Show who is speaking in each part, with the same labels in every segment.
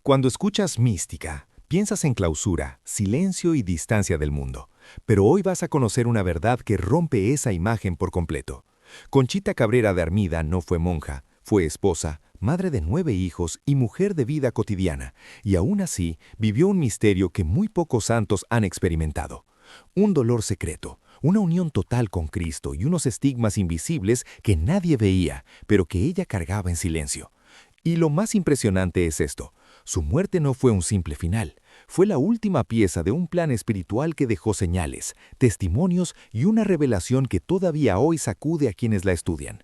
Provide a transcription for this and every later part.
Speaker 1: Cuando escuchas mística, piensas en clausura, silencio y distancia del mundo. Pero hoy vas a conocer una verdad que rompe esa imagen por completo. Conchita Cabrera de Armida no fue monja, fue esposa, madre de 9 hijos y mujer de vida cotidiana, y aún así vivió un misterio que muy pocos santos han experimentado. Un dolor secreto, una unión total con Cristo y unos estigmas invisibles que nadie veía, pero que ella cargaba en silencio. Y lo más impresionante es esto: su muerte no fue un simple final, fue la última pieza de un plan espiritual que dejó señales, testimonios y una revelación que todavía hoy sacude a quienes la estudian.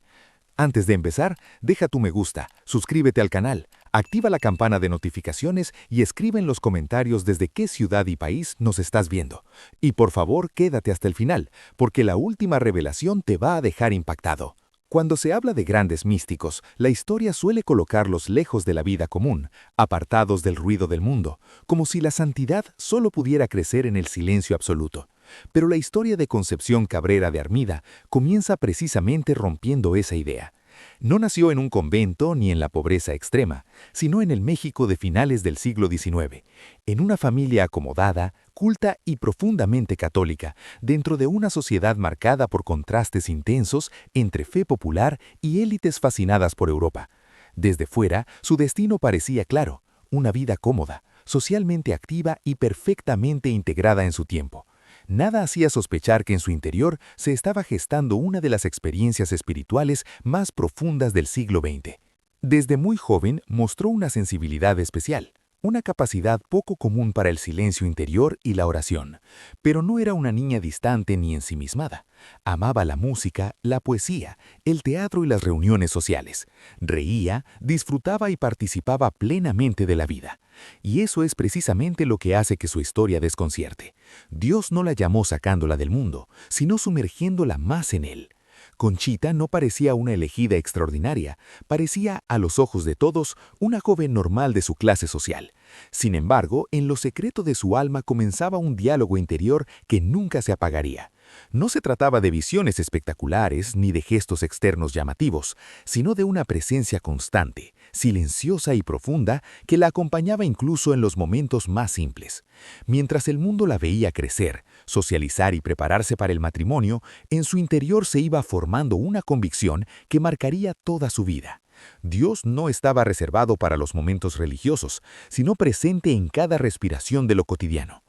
Speaker 1: Antes de empezar, deja tu me gusta, suscríbete al canal, activa la campana de notificaciones y escribe en los comentarios desde qué ciudad y país nos estás viendo. Y por favor, quédate hasta el final, porque la última revelación te va a dejar impactado. Cuando se habla de grandes místicos, la historia suele colocarlos lejos de la vida común, apartados del ruido del mundo, como si la santidad solo pudiera crecer en el silencio absoluto. Pero la historia de Concepción Cabrera de Armida comienza precisamente rompiendo esa idea. No nació en un convento ni en la pobreza extrema, sino en el México de finales del siglo XIX, en una familia acomodada, culta y profundamente católica, dentro de una sociedad marcada por contrastes intensos entre fe popular y élites fascinadas por Europa. Desde fuera, su destino parecía claro: una vida cómoda, socialmente activa y perfectamente integrada en su tiempo. Nada hacía sospechar que en su interior se estaba gestando una de las experiencias espirituales más profundas del siglo XX. Desde muy joven mostró una sensibilidad especial, una capacidad poco común para el silencio interior y la oración. Pero no era una niña distante ni ensimismada. Amaba la música, la poesía, el teatro y las reuniones sociales. Reía, disfrutaba y participaba plenamente de la vida. Y eso es precisamente lo que hace que su historia desconcierte. Dios no la llamó sacándola del mundo, sino sumergiéndola más en él. Conchita no parecía una elegida extraordinaria, parecía, a los ojos de todos, una joven normal de su clase social. Sin embargo, en lo secreto de su alma comenzaba un diálogo interior que nunca se apagaría. No se trataba de visiones espectaculares ni de gestos externos llamativos, sino de una presencia constante, silenciosa y profunda que la acompañaba incluso en los momentos más simples. Mientras el mundo la veía crecer, socializar y prepararse para el matrimonio, en su interior se iba formando una convicción que marcaría toda su vida. Dios no estaba reservado para los momentos religiosos, sino presente en cada respiración de lo cotidiano.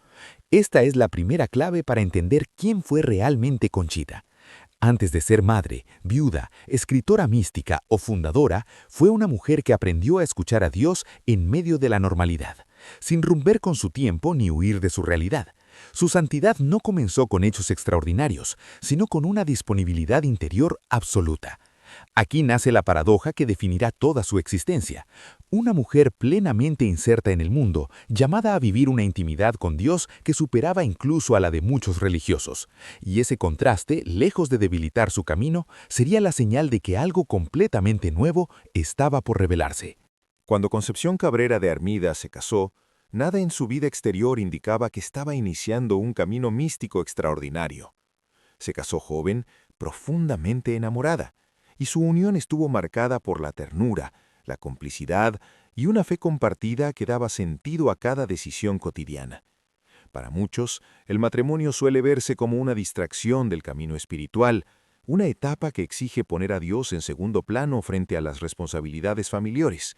Speaker 1: Esta es la primera clave para entender quién fue realmente Conchita. Antes de ser madre, viuda, escritora mística o fundadora, fue una mujer que aprendió a escuchar a Dios en medio de la normalidad, sin romper con su tiempo ni huir de su realidad. Su santidad no comenzó con hechos extraordinarios, sino con una disponibilidad interior absoluta. Aquí nace la paradoja que definirá toda su existencia. Una mujer plenamente inserta en el mundo, llamada a vivir una intimidad con Dios que superaba incluso a la de muchos religiosos. Y ese contraste, lejos de debilitar su camino, sería la señal de que algo completamente nuevo estaba por revelarse.
Speaker 2: Cuando Concepción Cabrera de Armida se casó, nada en su vida exterior indicaba que estaba iniciando un camino místico extraordinario. Se casó joven, profundamente enamorada, y su unión estuvo marcada por la ternura, la complicidad y una fe compartida que daba sentido a cada decisión cotidiana. Para muchos, el matrimonio suele verse como una distracción del camino espiritual, una etapa que exige poner a Dios en segundo plano frente a las responsabilidades familiares.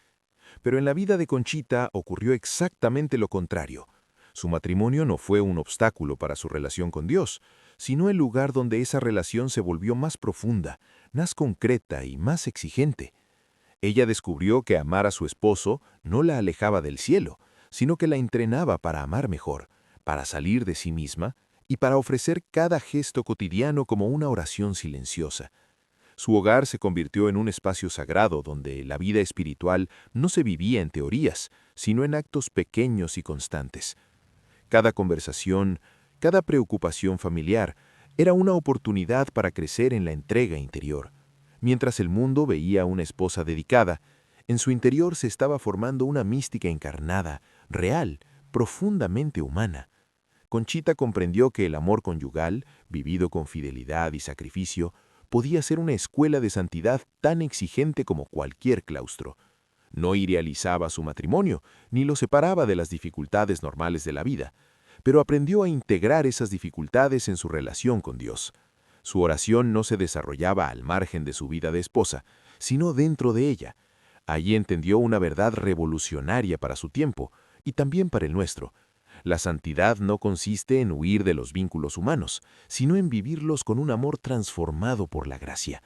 Speaker 2: Pero en la vida de Conchita ocurrió exactamente lo contrario. Su matrimonio no fue un obstáculo para su relación con Dios, sino el lugar donde esa relación se volvió más profunda, más concreta y más exigente. Ella descubrió que amar a su esposo no la alejaba del cielo, sino que la entrenaba para amar mejor, para salir de sí misma y para ofrecer cada gesto cotidiano como una oración silenciosa. Su hogar se convirtió en un espacio sagrado donde la vida espiritual no se vivía en teorías, sino en actos pequeños y constantes. Cada conversación, cada preocupación familiar era una oportunidad para crecer en la entrega interior. Mientras el mundo veía a una esposa dedicada, en su interior se estaba formando una mística encarnada, real, profundamente humana. Conchita comprendió que el amor conyugal, vivido con fidelidad y sacrificio, podía ser una escuela de santidad tan exigente como cualquier claustro. No idealizaba su matrimonio, ni lo separaba de las dificultades normales de la vida, pero aprendió a integrar esas dificultades en su relación con Dios. Su oración no se desarrollaba al margen de su vida de esposa, sino dentro de ella. Allí entendió una verdad revolucionaria para su tiempo y también para el nuestro. La santidad no consiste en huir de los vínculos humanos, sino en vivirlos con un amor transformado por la gracia.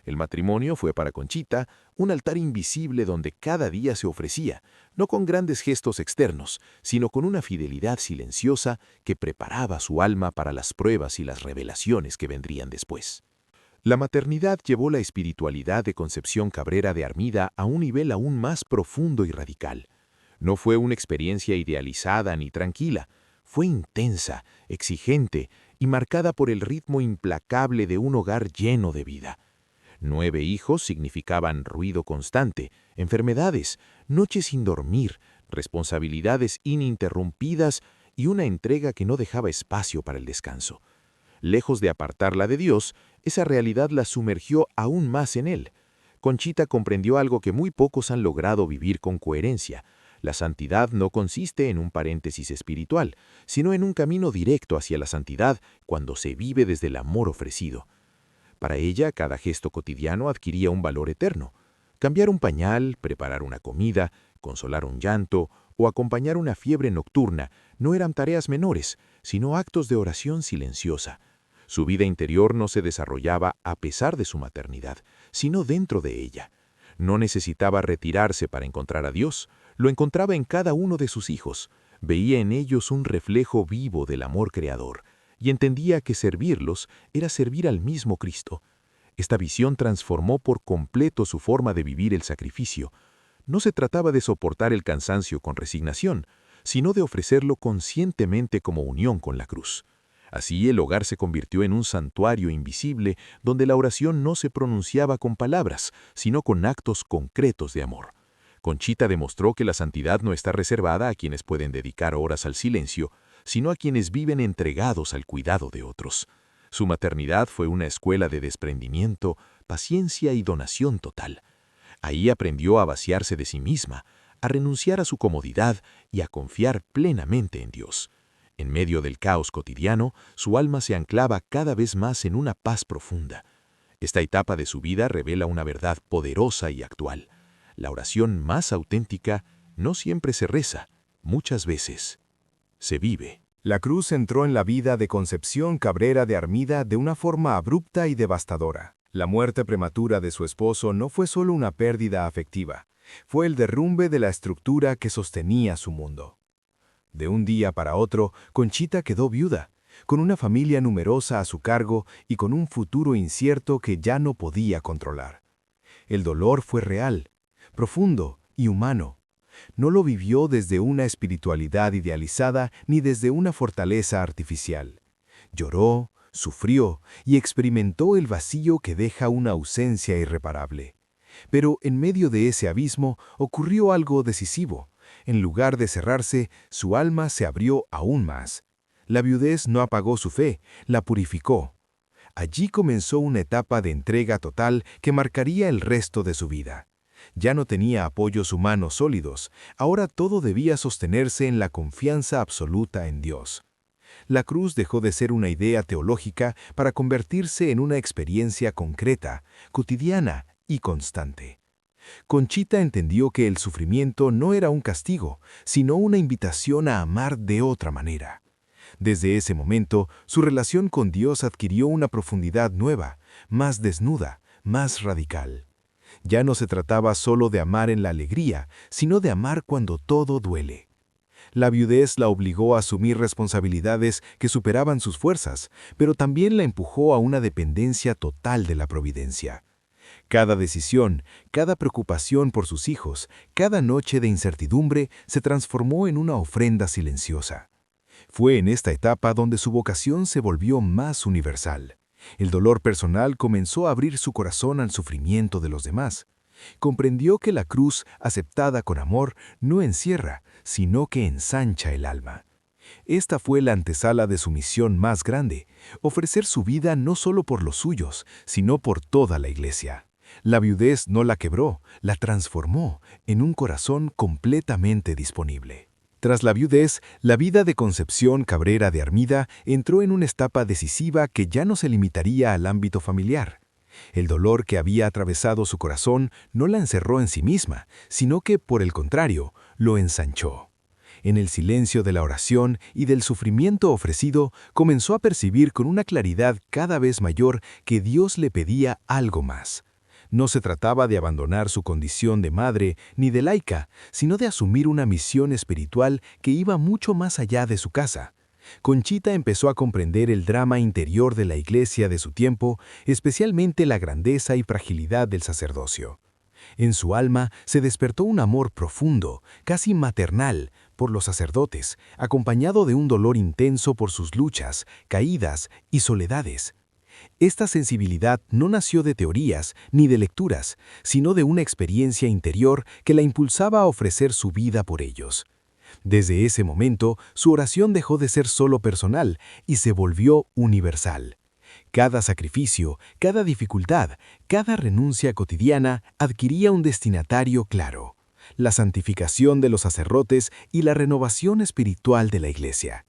Speaker 2: El matrimonio fue para Conchita un altar invisible donde cada día se ofrecía, no con grandes gestos externos, sino con una fidelidad silenciosa que preparaba su alma para las pruebas y las revelaciones que vendrían después. La maternidad llevó la espiritualidad de Concepción Cabrera de Armida a un nivel aún más profundo y radical. No fue una experiencia idealizada ni tranquila, fue intensa, exigente y marcada por el ritmo implacable de un hogar lleno de vida. 9 hijos significaban ruido constante, enfermedades, noches sin dormir, responsabilidades ininterrumpidas y una entrega que no dejaba espacio para el descanso. Lejos de apartarla de Dios, esa realidad la sumergió aún más en él. Conchita comprendió algo que muy pocos han logrado vivir con coherencia. La santidad no consiste en un paréntesis espiritual, sino en un camino directo hacia la santidad cuando se vive desde el amor ofrecido. Para ella, cada gesto cotidiano adquiría un valor eterno. Cambiar un pañal, preparar una comida, consolar un llanto o acompañar una fiebre nocturna no eran tareas menores, sino actos de oración silenciosa. Su vida interior no se desarrollaba a pesar de su maternidad, sino dentro de ella. No necesitaba retirarse para encontrar a Dios, lo encontraba en cada uno de sus hijos. Veía en ellos un reflejo vivo del amor creador, y entendía que servirlos era servir al mismo Cristo. Esta visión transformó por completo su forma de vivir el sacrificio. No se trataba de soportar el cansancio con resignación, sino de ofrecerlo conscientemente como unión con la cruz. Así el hogar se convirtió en un santuario invisible donde la oración no se pronunciaba con palabras, sino con actos concretos de amor. Conchita demostró que la santidad no está reservada a quienes pueden dedicar horas al silencio, sino a quienes viven entregados al cuidado de otros. Su maternidad fue una escuela de desprendimiento, paciencia y donación total. Ahí aprendió a vaciarse de sí misma, a renunciar a su comodidad y a confiar plenamente en Dios. En medio del caos cotidiano, su alma se anclaba cada vez más en una paz profunda. Esta etapa de su vida revela una verdad poderosa y actual. La oración más auténtica no siempre se reza, muchas veces se vive.
Speaker 1: La cruz entró en la vida de Concepción Cabrera de Armida de una forma abrupta y devastadora. La muerte prematura de su esposo no fue solo una pérdida afectiva, fue el derrumbe de la estructura que sostenía su mundo. De un día para otro, Conchita quedó viuda, con una familia numerosa a su cargo y con un futuro incierto que ya no podía controlar. El dolor fue real, profundo y humano. No lo vivió desde una espiritualidad idealizada ni desde una fortaleza artificial. Lloró, sufrió y experimentó el vacío que deja una ausencia irreparable. Pero en medio de ese abismo ocurrió algo decisivo. En lugar de cerrarse, su alma se abrió aún más. La viudez no apagó su fe, la purificó. Allí comenzó una etapa de entrega total que marcaría el resto de su vida. Ya no tenía apoyos humanos sólidos, ahora todo debía sostenerse en la confianza absoluta en Dios. La cruz dejó de ser una idea teológica para convertirse en una experiencia concreta, cotidiana y constante. Conchita entendió que el sufrimiento no era un castigo, sino una invitación a amar de otra manera. Desde ese momento, su relación con Dios adquirió una profundidad nueva, más desnuda, más radical. Ya no se trataba solo de amar en la alegría, sino de amar cuando todo duele. La viudez la obligó a asumir responsabilidades que superaban sus fuerzas, pero también la empujó a una dependencia total de la providencia. Cada decisión, cada preocupación por sus hijos, cada noche de incertidumbre se transformó en una ofrenda silenciosa. Fue en esta etapa donde su vocación se volvió más universal. El dolor personal comenzó a abrir su corazón al sufrimiento de los demás. Comprendió que la cruz, aceptada con amor, no encierra, sino que ensancha el alma. Esta fue la antesala de su misión más grande, ofrecer su vida no solo por los suyos, sino por toda la Iglesia.
Speaker 2: La viudez no la quebró, la transformó en un corazón completamente disponible. Tras la viudez, la vida de Concepción Cabrera de Armida entró en una etapa decisiva que ya no se limitaría al ámbito familiar. El dolor que había atravesado su corazón no la encerró en sí misma, sino que, por el contrario, lo ensanchó. En el silencio de la oración y del sufrimiento ofrecido, comenzó a percibir con una claridad cada vez mayor que Dios le pedía algo más. No se trataba de abandonar su condición de madre ni de laica, sino de asumir una misión espiritual que iba mucho más allá de su casa. Conchita empezó a comprender el drama interior de la iglesia de su tiempo, especialmente la grandeza y fragilidad del sacerdocio. En su alma se despertó un amor profundo, casi maternal, por los sacerdotes, acompañado de un dolor intenso por sus luchas, caídas y soledades. Esta sensibilidad no nació de teorías ni de lecturas, sino de una experiencia interior que la impulsaba a ofrecer su vida por ellos. Desde ese momento, su oración dejó de ser solo personal y se volvió universal. Cada sacrificio, cada dificultad, cada renuncia cotidiana adquiría un destinatario claro: la santificación de los sacerdotes y la renovación espiritual de la Iglesia.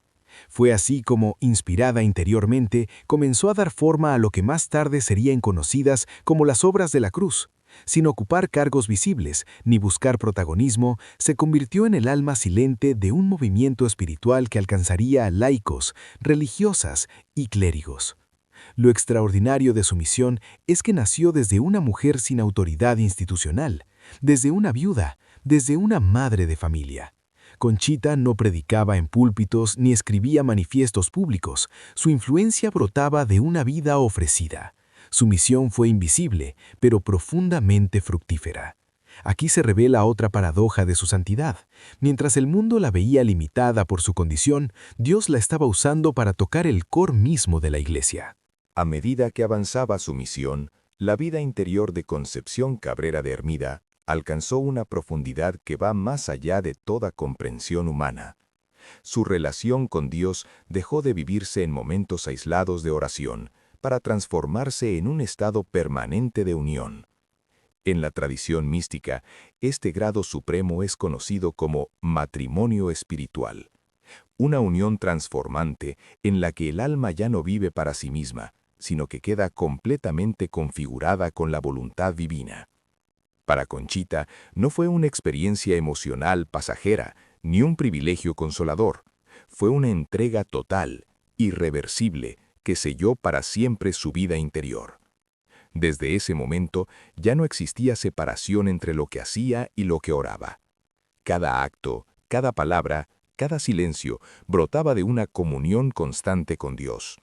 Speaker 2: Fue así como, inspirada interiormente, comenzó a dar forma a lo que más tarde serían conocidas como las obras de la cruz. Sin ocupar cargos visibles ni buscar protagonismo, se convirtió en el alma silente de un movimiento espiritual que alcanzaría a laicos, religiosas y clérigos. Lo extraordinario de su misión es que nació desde una mujer sin autoridad institucional, desde una viuda, desde una madre de familia. Conchita no predicaba en púlpitos ni escribía manifiestos públicos. Su influencia brotaba de una vida ofrecida. Su misión fue invisible, pero profundamente fructífera. Aquí se revela otra paradoja de su santidad. Mientras el mundo la veía limitada por su condición, Dios la estaba usando para tocar el core mismo de la Iglesia.
Speaker 1: A medida que avanzaba su misión, la vida interior de Concepción Cabrera de Armida alcanzó una profundidad que va más allá de toda comprensión humana. Su relación con Dios dejó de vivirse en momentos aislados de oración para transformarse en un estado permanente de unión. En la tradición mística, este grado supremo es conocido como matrimonio espiritual, una unión transformante en la que el alma ya no vive para sí misma, sino que queda completamente configurada con la voluntad divina. Para Conchita, no fue una experiencia emocional pasajera, ni un privilegio consolador. Fue una entrega total, irreversible, que selló para siempre su vida interior. Desde ese momento, ya no existía separación entre lo que hacía y lo que oraba. Cada acto, cada palabra, cada silencio brotaba de una comunión constante con Dios.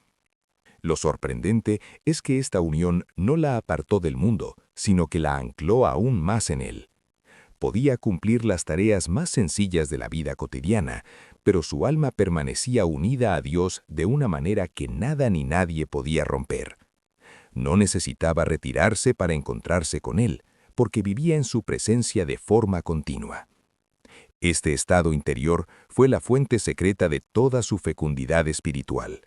Speaker 1: Lo sorprendente es que esta unión no la apartó del mundo, sino que la ancló aún más en él. Podía cumplir las tareas más sencillas de la vida cotidiana, pero su alma permanecía unida a Dios de una manera que nada ni nadie podía romper. No necesitaba retirarse para encontrarse con Él, porque vivía en su presencia de forma continua. Este estado interior fue la fuente secreta de toda su fecundidad espiritual.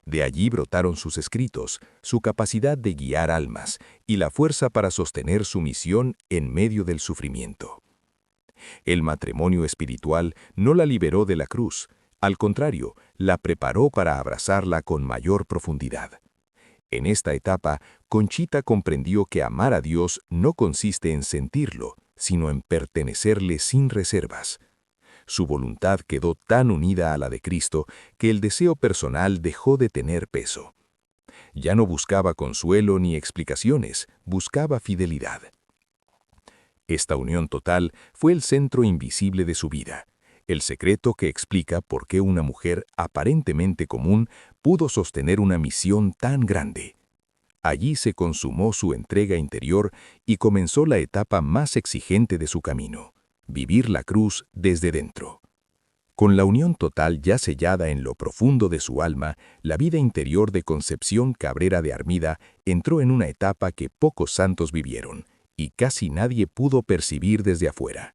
Speaker 1: De allí brotaron sus escritos, su capacidad de guiar almas y la fuerza para sostener su misión en medio del sufrimiento. El matrimonio espiritual no la liberó de la cruz, al contrario, la preparó para abrazarla con mayor profundidad. En esta etapa, Conchita comprendió que amar a Dios no consiste en sentirlo, sino en pertenecerle sin reservas. Su voluntad quedó tan unida a la de Cristo que el deseo personal dejó de tener peso. Ya no buscaba consuelo ni explicaciones, buscaba fidelidad. Esta unión total fue el centro invisible de su vida, el secreto que explica por qué una mujer aparentemente común pudo sostener una misión tan grande. Allí se consumó su entrega interior y comenzó la etapa más exigente de su camino: vivir la cruz desde dentro. Con la unión total ya sellada en lo profundo de su alma, la vida interior de Concepción Cabrera de Armida entró en una etapa que pocos santos vivieron y casi nadie pudo percibir desde afuera.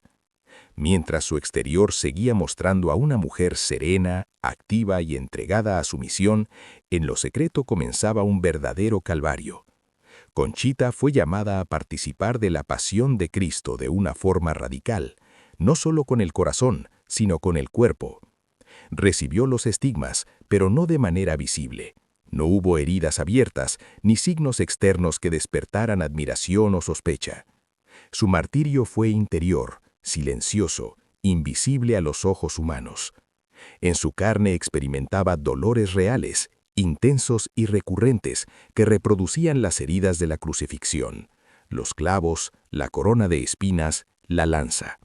Speaker 1: Mientras su exterior seguía mostrando a una mujer serena, activa y entregada a su misión, en lo secreto comenzaba un verdadero calvario.
Speaker 3: Conchita fue llamada a participar de la pasión de Cristo de una forma radical, no solo con el corazón, sino con el cuerpo. Recibió los estigmas, pero no de manera visible. No hubo heridas abiertas, ni signos externos que despertaran admiración o sospecha. Su martirio fue interior, silencioso, invisible a los ojos humanos. En su carne experimentaba dolores reales, intensos y recurrentes, que reproducían las heridas de la crucifixión, los clavos, la corona de espinas, la lanza.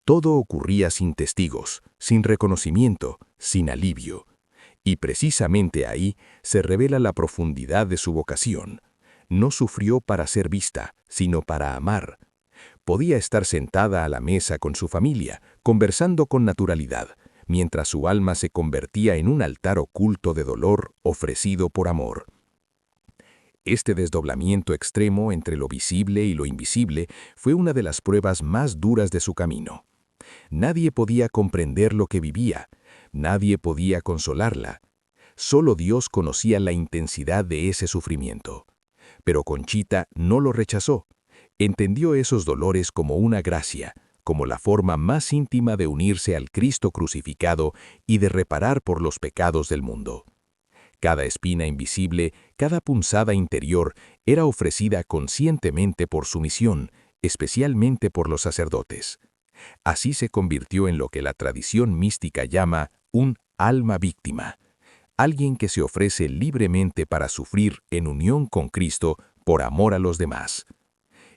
Speaker 3: Todo ocurría sin testigos, sin reconocimiento, sin alivio. Y precisamente ahí se revela la profundidad de su vocación. No sufrió para ser vista, sino para amar. Podía estar sentada a la mesa con su familia, conversando con naturalidad, mientras su alma se convertía en un altar oculto de dolor ofrecido por amor. Este desdoblamiento extremo entre lo visible y lo invisible fue una de las pruebas más duras de su camino. Nadie podía comprender lo que vivía, nadie podía consolarla. Solo Dios conocía la intensidad de ese sufrimiento. Pero Conchita no lo rechazó. Entendió esos dolores como una gracia, como la forma más íntima de unirse al Cristo crucificado y de reparar por los pecados del mundo. Cada espina invisible, cada punzada interior, era ofrecida conscientemente por su misión, especialmente por los sacerdotes. Así se convirtió en lo que la tradición mística llama un alma víctima, alguien que se ofrece libremente para sufrir en unión con Cristo por amor a los demás.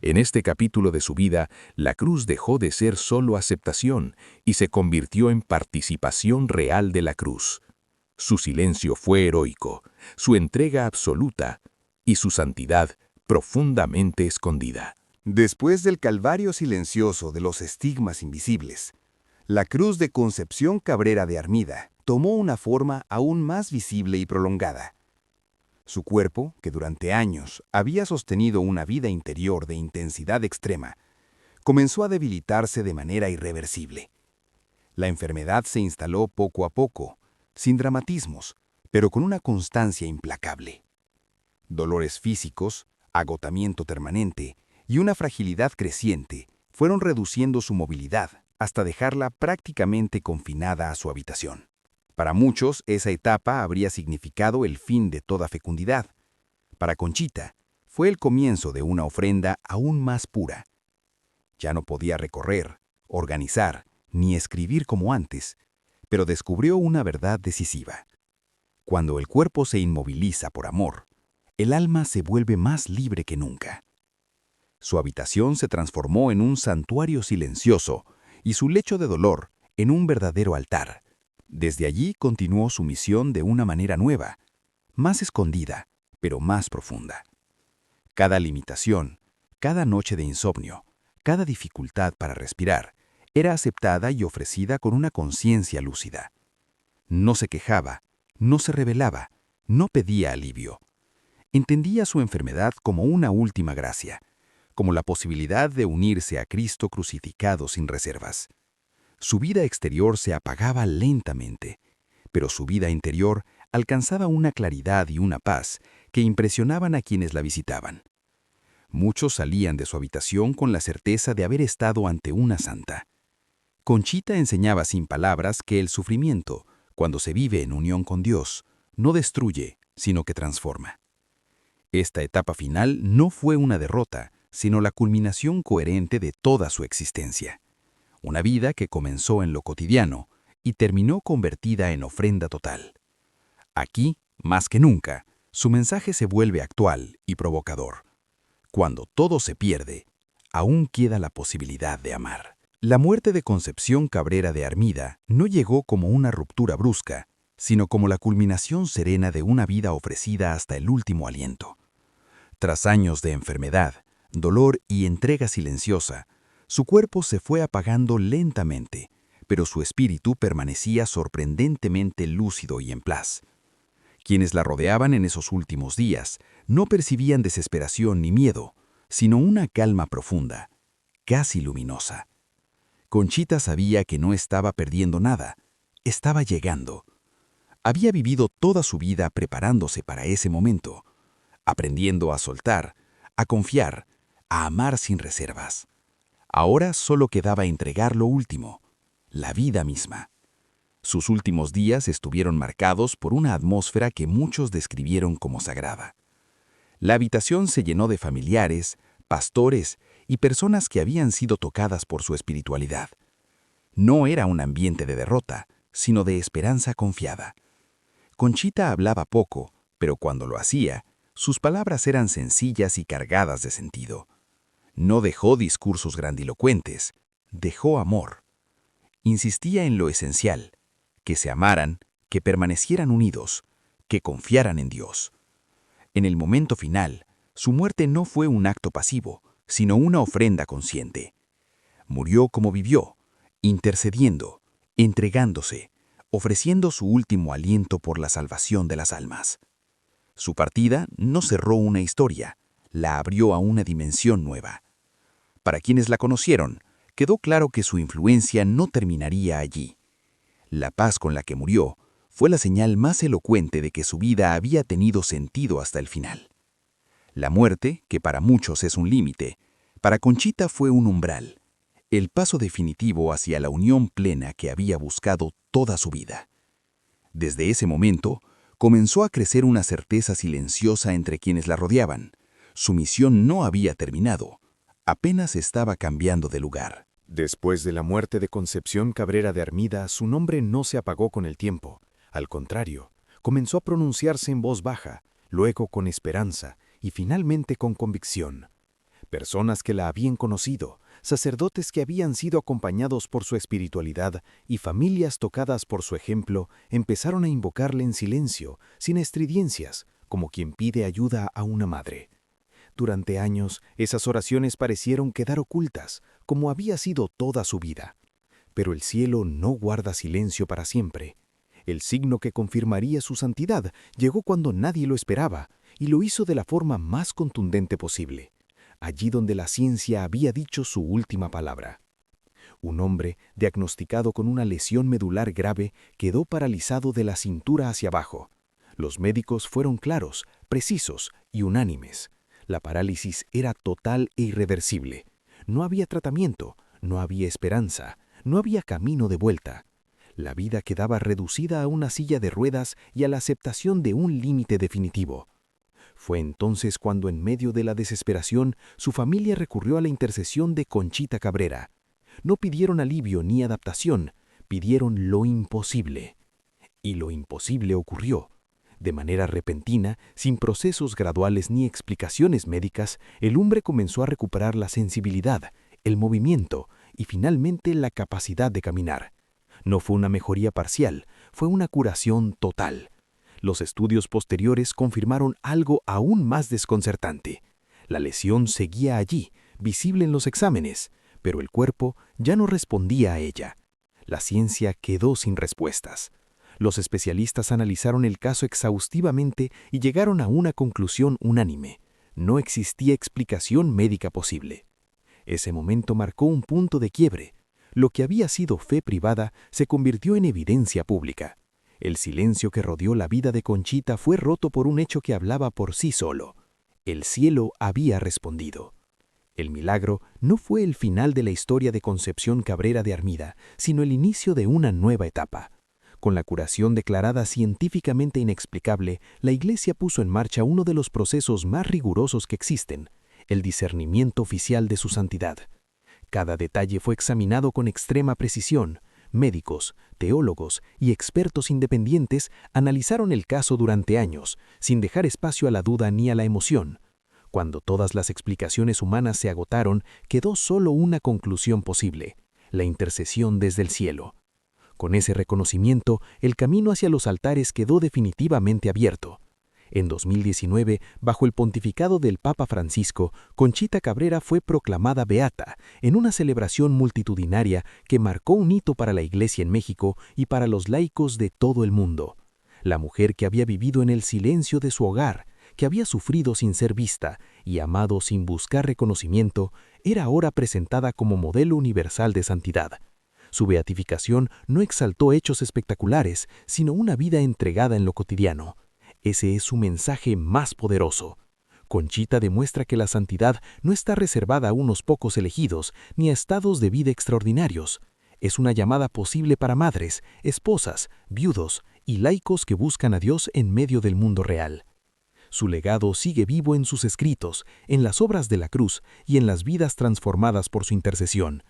Speaker 3: En este capítulo de su vida, la cruz dejó de ser solo aceptación y se convirtió en participación real de la cruz. Su silencio fue heroico, su entrega absoluta y su santidad profundamente escondida.
Speaker 1: Después del calvario silencioso de los estigmas invisibles, la cruz de Concepción Cabrera de Armida tomó una forma aún más visible y prolongada. Su cuerpo, que durante años había sostenido una vida interior de intensidad extrema, comenzó a debilitarse de manera irreversible. La enfermedad se instaló poco a poco, sin dramatismos, pero con una constancia implacable. Dolores físicos, agotamiento permanente y una fragilidad creciente fueron reduciendo su movilidad hasta dejarla prácticamente confinada a su habitación. Para muchos, esa etapa habría significado el fin de toda fecundidad. Para Conchita, fue el comienzo de una ofrenda aún más pura. Ya no podía recorrer, organizar, ni escribir como antes, pero descubrió una verdad decisiva. Cuando el cuerpo se inmoviliza por amor, el alma se vuelve más libre que nunca. Su habitación se transformó en un santuario silencioso y su lecho de dolor en un verdadero altar. Desde allí continuó su misión de una manera nueva, más escondida, pero más profunda. Cada limitación, cada noche de insomnio, cada dificultad para respirar, era aceptada y ofrecida con una conciencia lúcida. No se quejaba, no se rebelaba, no pedía alivio. Entendía su enfermedad como una última gracia, como la posibilidad de unirse a Cristo crucificado sin reservas. Su vida exterior se apagaba lentamente, pero su vida interior alcanzaba una claridad y una paz que impresionaban a quienes la visitaban. Muchos salían de su habitación con la certeza de haber estado ante una santa. Conchita enseñaba sin palabras que el sufrimiento, cuando se vive en unión con Dios, no destruye, sino que transforma. Esta etapa final no fue una derrota, sino la culminación coherente de toda su existencia. Una vida que comenzó en lo cotidiano y terminó convertida en ofrenda total. Aquí, más que nunca, su mensaje se vuelve actual y provocador. Cuando todo se pierde, aún queda la posibilidad de amar. La muerte de Concepción Cabrera de Armida no llegó como una ruptura brusca, sino como la culminación serena de una vida ofrecida hasta el último aliento. Tras años de enfermedad, dolor y entrega silenciosa, su cuerpo se fue apagando lentamente, pero su espíritu permanecía sorprendentemente lúcido y en paz. Quienes la rodeaban en esos últimos días no percibían desesperación ni miedo, sino una calma profunda, casi luminosa. Conchita sabía que no estaba perdiendo nada, estaba llegando. Había vivido toda su vida preparándose para ese momento, aprendiendo a soltar,
Speaker 3: a confiar, a amar sin reservas. Ahora solo quedaba entregar lo último, la vida misma. Sus últimos días estuvieron marcados por una atmósfera que muchos describieron como sagrada. La habitación se llenó de familiares, pastores y personas que habían sido tocadas por su espiritualidad. No era un ambiente de derrota, sino de esperanza confiada. Conchita hablaba poco, pero cuando lo hacía, sus palabras eran sencillas y cargadas de sentido. No dejó discursos grandilocuentes, dejó amor. Insistía en lo esencial, que se amaran, que permanecieran unidos, que confiaran en Dios. En el momento final, su muerte no fue un acto pasivo, sino una ofrenda consciente. Murió como vivió, intercediendo, entregándose, ofreciendo su último aliento por la salvación de las almas. Su partida no cerró una historia, la abrió a una dimensión nueva. Para quienes la conocieron, quedó claro que su influencia no terminaría allí. La paz con la que murió fue la señal más elocuente de que su vida había tenido sentido hasta el final. La muerte, que para muchos es un límite, para Conchita fue un umbral, el paso definitivo hacia la unión plena que había buscado toda su vida. Desde ese momento, comenzó a crecer una certeza silenciosa entre quienes la rodeaban. Su misión no había terminado, apenas estaba cambiando de lugar.
Speaker 1: Después de la muerte de Concepción Cabrera de Armida, su nombre no se apagó con el tiempo. Al contrario, comenzó a pronunciarse en voz baja, luego con esperanza y finalmente con convicción. Personas que la habían conocido, sacerdotes que habían sido acompañados por su espiritualidad y familias tocadas por su ejemplo, empezaron a invocarle en silencio, sin estridiencias, como quien pide ayuda a una madre. Durante años, esas oraciones parecieron quedar ocultas, como había sido toda su vida. Pero el cielo no guarda silencio para siempre. El signo que confirmaría su santidad llegó cuando nadie lo esperaba, y lo hizo de la forma más contundente posible, allí donde la ciencia había dicho su última palabra. Un hombre, diagnosticado con una lesión medular grave, quedó paralizado de la cintura hacia abajo. Los médicos fueron claros, precisos y unánimes. La parálisis era total e irreversible. No había tratamiento, no había esperanza, no había camino de vuelta. La vida quedaba reducida a una silla de ruedas y a la aceptación de un límite definitivo. Fue entonces cuando, en medio de la desesperación, su familia recurrió a la intercesión de Conchita Cabrera. No pidieron alivio ni adaptación, pidieron lo imposible. Y lo imposible ocurrió. De manera repentina, sin procesos graduales ni explicaciones médicas, el hombre comenzó a recuperar la sensibilidad, el movimiento y finalmente la capacidad de caminar. No fue una mejoría parcial, fue una curación total. Los estudios posteriores confirmaron algo aún más desconcertante. La lesión seguía allí, visible en los exámenes, pero el cuerpo ya no respondía a ella. La ciencia quedó sin respuestas. Los especialistas analizaron el caso exhaustivamente y llegaron a una conclusión unánime. No existía explicación médica posible. Ese momento marcó un punto de quiebre. Lo que había sido fe privada se convirtió en evidencia pública. El silencio que rodeó la vida de Conchita fue roto por un hecho que hablaba por sí solo. El cielo había respondido. El milagro no fue el final de la historia de Concepción Cabrera de Armida, sino el inicio de una nueva etapa. Con la curación declarada científicamente inexplicable, la Iglesia puso en marcha uno de los procesos más rigurosos que existen, el discernimiento oficial de su santidad. Cada detalle fue examinado con extrema precisión. Médicos, teólogos y expertos independientes analizaron el caso durante años, sin dejar espacio a la duda ni a la emoción. Cuando todas las explicaciones humanas se agotaron, quedó solo una conclusión posible: la intercesión desde el cielo. Con ese reconocimiento, el camino hacia los altares quedó definitivamente abierto. En 2019, bajo el pontificado del Papa Francisco, Conchita Cabrera fue proclamada beata en una celebración multitudinaria que marcó un hito para la Iglesia en México y para los laicos de todo el mundo. La mujer que había vivido en el silencio de su hogar, que había sufrido sin ser vista y amado sin buscar reconocimiento, era ahora presentada como modelo universal de santidad. Su beatificación no exaltó hechos espectaculares, sino una vida entregada en lo cotidiano. Ese es su mensaje más poderoso.
Speaker 3: Conchita demuestra que la santidad no está reservada a unos pocos elegidos ni a estados de vida extraordinarios. Es una llamada posible para madres, esposas, viudos y laicos que buscan a Dios en medio del mundo real. Su legado sigue vivo en sus escritos, en las obras de la cruz y en las vidas transformadas por su intercesión.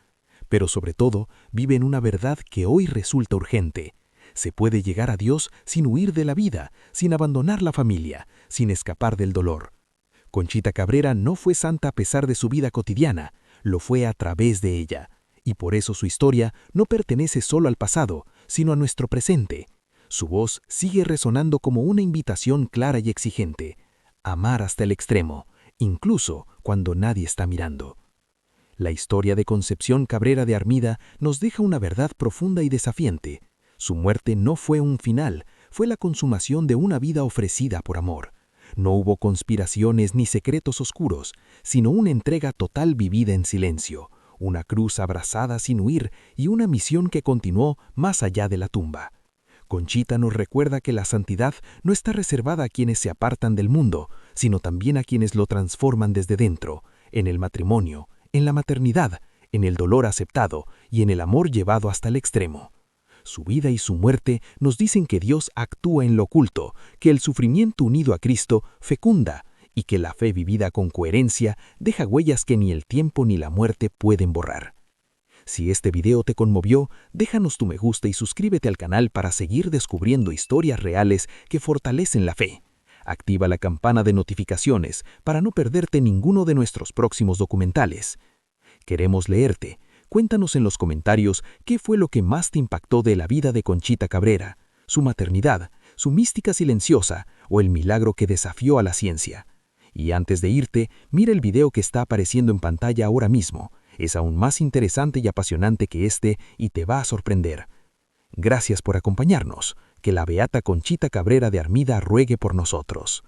Speaker 3: Pero sobre todo, vive en una verdad que hoy resulta urgente. Se puede llegar a Dios sin huir de la vida, sin abandonar la familia, sin escapar del dolor. Conchita Cabrera no fue santa a pesar de su vida cotidiana, lo fue a través de ella. Y por eso su historia no pertenece solo al pasado, sino a nuestro presente. Su voz sigue resonando como una invitación clara y exigente: amar hasta el extremo, incluso cuando nadie está mirando. La historia de Concepción Cabrera de Armida nos deja una verdad profunda y desafiante. Su muerte no fue un final, fue la consumación de una vida ofrecida por amor. No hubo conspiraciones ni secretos oscuros, sino una entrega total vivida en silencio, una cruz abrazada sin huir y una misión que continuó más allá de la tumba. Conchita nos recuerda que la santidad no está reservada a quienes se apartan del mundo, sino también a quienes lo transforman desde dentro, en el matrimonio, en la maternidad, en el dolor aceptado y en el amor llevado hasta el extremo. Su vida y su muerte nos dicen que Dios actúa en lo oculto, que el sufrimiento unido a Cristo fecunda y que la fe vivida con coherencia deja huellas que ni el tiempo ni la muerte pueden borrar. Si este video te conmovió, déjanos tu me gusta y suscríbete al canal para seguir descubriendo historias reales que fortalecen la fe. Activa la campana de notificaciones para no perderte ninguno de nuestros próximos documentales. Queremos leerte. Cuéntanos en los comentarios qué fue lo que más te impactó de la vida de Conchita Cabrera, su maternidad, su mística silenciosa o el milagro que desafió a la ciencia. Y antes de irte, mira el video que está apareciendo en pantalla ahora mismo. Es aún más interesante y apasionante que este y te va a sorprender. Gracias por acompañarnos. Que la beata Conchita Cabrera de Armida ruegue por nosotros.